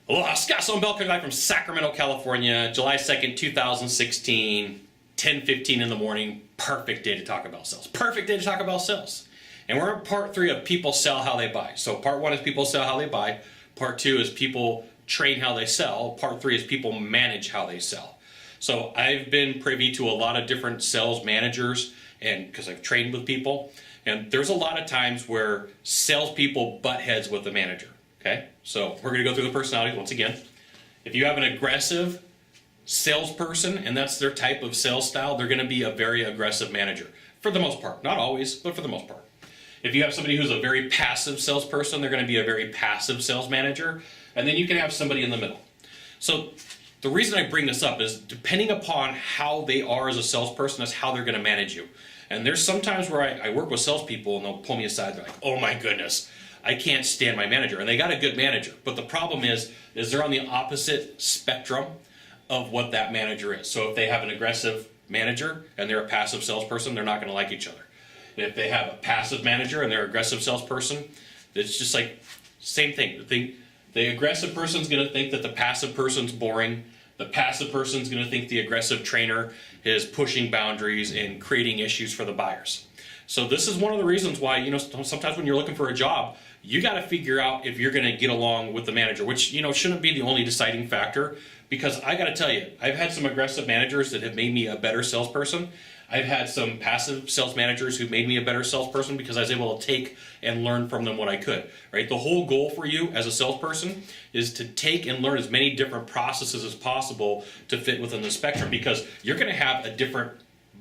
Aloha, Sylvan Bell coming back from Sacramento, California, July 2nd, 2016, 10:15 in the morning. Perfect day to talk about sales. Perfect day to talk about sales. And we're in part 3 of people sell how they buy. So part 1 is people sell how they buy. Part 2 is people train how they sell. Part 3 is people manage how they sell. So I've been privy to a lot of different sales managers, and because I've trained with people, and there's a lot of times where salespeople butt heads with the manager. Okay, so we're going to go through the personalities once again. If you have an aggressive salesperson, and that's their type of sales style, they're going to be a very aggressive manager for the most part. Not always, but for the most part. If you have somebody who's a very passive salesperson, they're going to be a very passive sales manager. And then you can have somebody in the middle. So the reason I bring this up is depending upon how they are as a salesperson, that's how they're going to manage you. And there's sometimes where I work with salespeople and they'll pull me aside. They're like, oh my goodness, I can't stand my manager. And they got a good manager. But the problem is they're on the opposite spectrum of what that manager is. So if they have an aggressive manager and they're a passive salesperson, they're not going to like each other. And if they have a passive manager and they're an aggressive salesperson, it's just like same thing. The aggressive person's going to think that the passive person's boring. The passive person's going to think the aggressive trainer is pushing boundaries and creating issues for the buyers. So this is one of the reasons why, sometimes when you're looking for a job, you got to figure out if you're going to get along with the manager, which, shouldn't be the only deciding factor. Because I got to tell you, I've had some aggressive managers that have made me a better salesperson. I've had some passive sales managers who've made me a better salesperson because I was able to take and learn from them what I could, right? The whole goal for you as a salesperson is to take and learn as many different processes as possible to fit within the spectrum, because you're going to have a different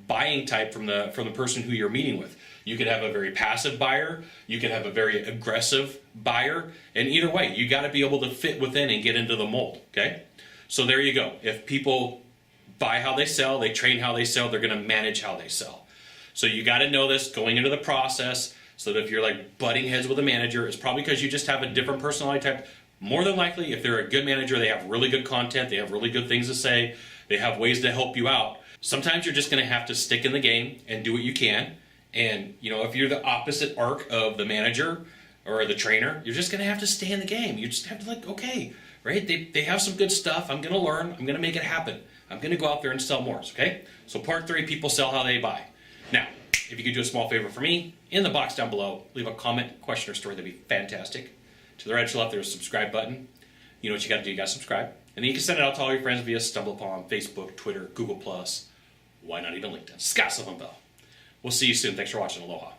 buying type from the person who you're meeting with. You could have a very passive buyer, you could have a very aggressive buyer, and either way, you got to be able to fit within and get into the mold, okay? So there you go. If people buy how they sell, they train how they sell, they're going to manage how they sell. So you got to know this going into the process, so that if you're like butting heads with a manager, it's probably because you just have a different personality type. More than likely, if they're a good manager, they have really good content, they have really good things to say, they have ways to help you out. Sometimes you're just going to have to stick in the game and do what you can. And, if you're the opposite arc of the manager or the trainer, you're just going to have to stay in the game. You just have to okay, right? They have some good stuff. I'm going to learn. I'm going to make it happen. I'm going to go out there and sell more, okay? So part 3, people sell how they buy. Now, if you could do a small favor for me, in the box down below, leave a comment, question, or story. That'd be fantastic. To the right or left, there's a subscribe button. You know what you got to do. You got to subscribe. And then you can send it out to all your friends via StumbleUpon, Facebook, Twitter, Google+. Why not even LinkedIn? Sylvan Bell. We'll see you soon. Thanks for watching. Aloha.